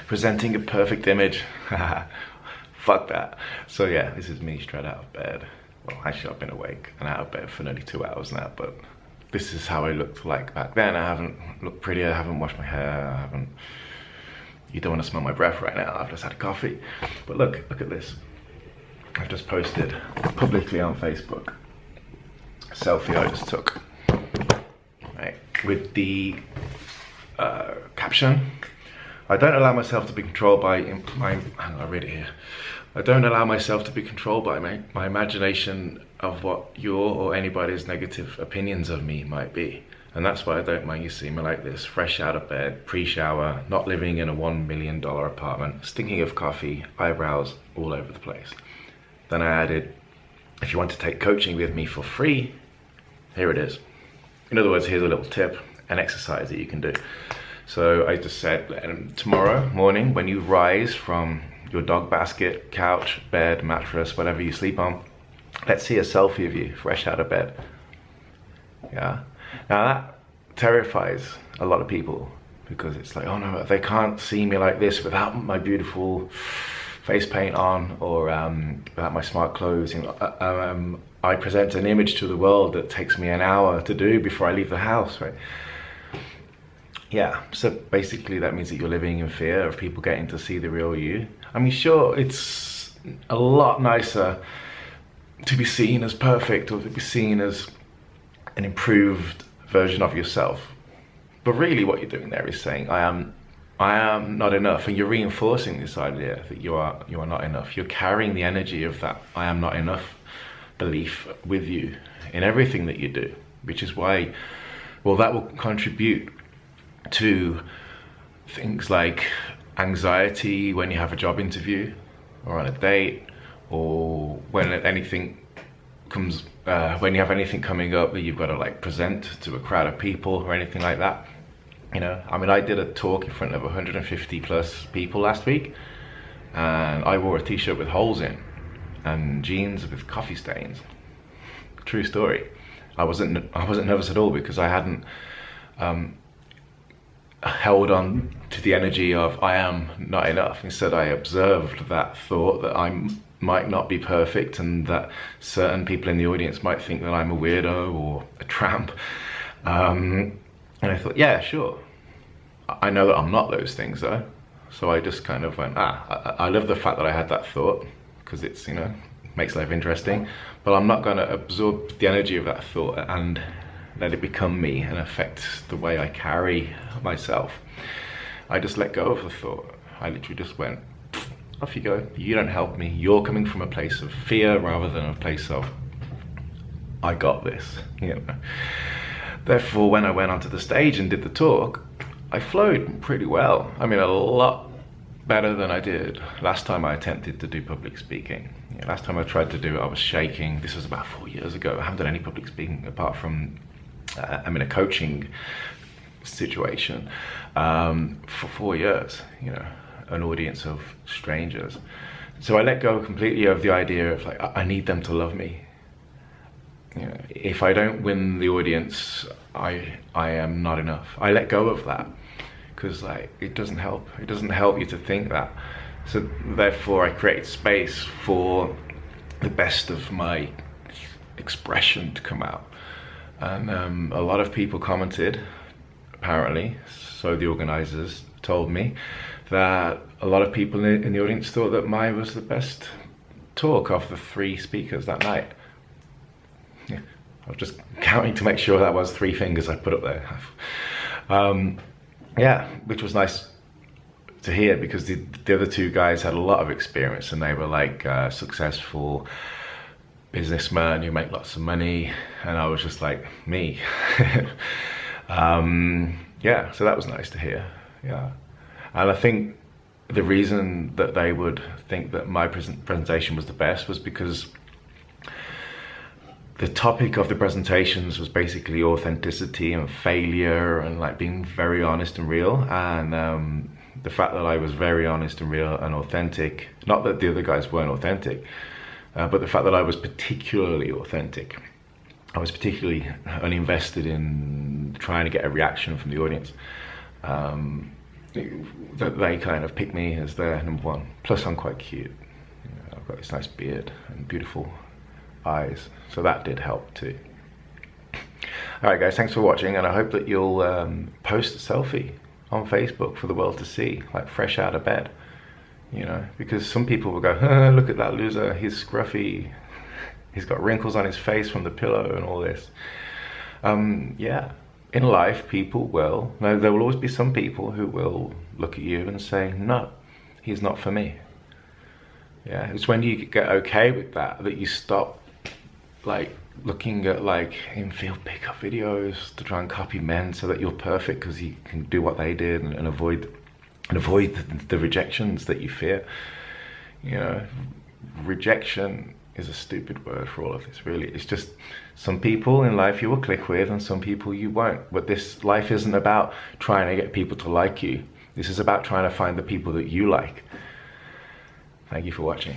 presenting a perfect image. Fuck that. So yeah, this is me straight out of bed. Well, actually I've been awake and out of bed for nearly 2 hours now, but this is how I looked like back then. I haven't looked prettier, I haven't washed my hair, you don't want to smell my breath right now. I've just had a coffee. But look at this. I've just posted publicly on Facebook a selfie I just took, right, with the caption, I don't allow myself to be controlled by hang on, I'll read it here. I don't allow myself to be controlled by my imagination of what your or anybody's negative opinions of me might be. And that's why I don't mind you seeing me like this, fresh out of bed, pre-shower, not living in a $1 million apartment, stinking of coffee, eyebrows all over the place. Then I added, if you want to take coaching with me for free, here it is. In other words, here's a little tip, an exercise that you can do. So I just said, tomorrow morning, when you rise from your dog basket, couch, bed, mattress, whatever you sleep on, let's see a selfie of you fresh out of bed. Yeah. Now that terrifies a lot of people because it's like, oh no, they can't see me like this without my beautiful face paint on or without my smart clothes. You know, I present an image to the world that takes me an hour to do before I leave the house, right? Yeah, so basically that means that you're living in fear of people getting to see the real you. I mean, sure, it's a lot nicer to be seen as perfect or to be seen as an improved version of yourself. But really what you're doing there is saying, I am not enough, and you're reinforcing this idea that you are not enough. You're carrying the energy of that I am not enough belief with you in everything that you do, which is why, well, that will contribute to things like anxiety when you have a job interview or on a date, or when anything comes, when you have anything coming up that you've got to like present to a crowd of people or anything like that. You know, I mean, I did a talk in front of 150 plus people last week, and I wore a t-shirt with holes in and jeans with coffee stains. True story. I wasn't nervous at all because I hadn't held on to the energy of I am not enough. Instead, I observed that thought that I might not be perfect and that certain people in the audience might think that I'm a weirdo or a tramp. And I thought, yeah, sure. I know that I'm not those things though. So I just kind of went, I love the fact that I had that thought because it's, you know, makes life interesting, but I'm not going to absorb the energy of that thought and let it become me and affect the way I carry myself. I just let go of the thought. I literally just went, off you go. You don't help me. You're coming from a place of fear rather than a place of, I got this, you know. Therefore, when I went onto the stage and did the talk, I flowed pretty well. I mean, a lot better than I did last time I attempted to do public speaking. Yeah, last time I tried to do it, I was shaking. This was about 4 years ago. I haven't done any public speaking apart from I'm in a coaching situation for 4 years, you know, an audience of strangers. So I let go completely of the idea of like, I need them to love me. You know, if I don't win the audience, I am not enough. I let go of that because like it doesn't help. It doesn't help you to think that. So therefore I create space for the best of my expression to come out. And a lot of people commented, apparently, so the organizers told me, that a lot of people in the audience thought that mine was the best talk of the 3 speakers that night. Yeah, I was just counting to make sure that was 3 fingers I put up there. Yeah, which was nice to hear because the other 2 guys had a lot of experience and they were like successful businessmen who make lots of money, and I was just like me. Yeah, so that was nice to hear. Yeah, and I think the reason that they would think that my presentation was the best was because the topic of the presentations was basically authenticity and failure and like being very honest and real. And the fact that I was very honest and real and authentic, not that the other guys weren't authentic, but the fact that I was particularly authentic. I was particularly uninvested in trying to get a reaction from the audience. that they kind of pick me as their number one. Plus I'm quite cute. You know, I've got this nice beard and beautiful eyes, so that did help too. Alright guys, thanks for watching, and I hope that you'll post a selfie on Facebook for the world to see, like fresh out of bed. You know, because some people will go, oh, look at that loser, he's scruffy, he's got wrinkles on his face from the pillow and all this. Yeah, in life people will, no, there will always be some people who will look at you and say, no, he's not for me. Yeah, it's when you get okay with that you stop like looking at like in-field pickup videos to try and copy men so that you're perfect because you can do what they did and avoid the rejections that you fear. You know, rejection is a stupid word for all of this, really. It's just some people in life you will click with and some people you won't. But this life isn't about trying to get people to like you. This is about trying to find the people that you like. Thank you for watching.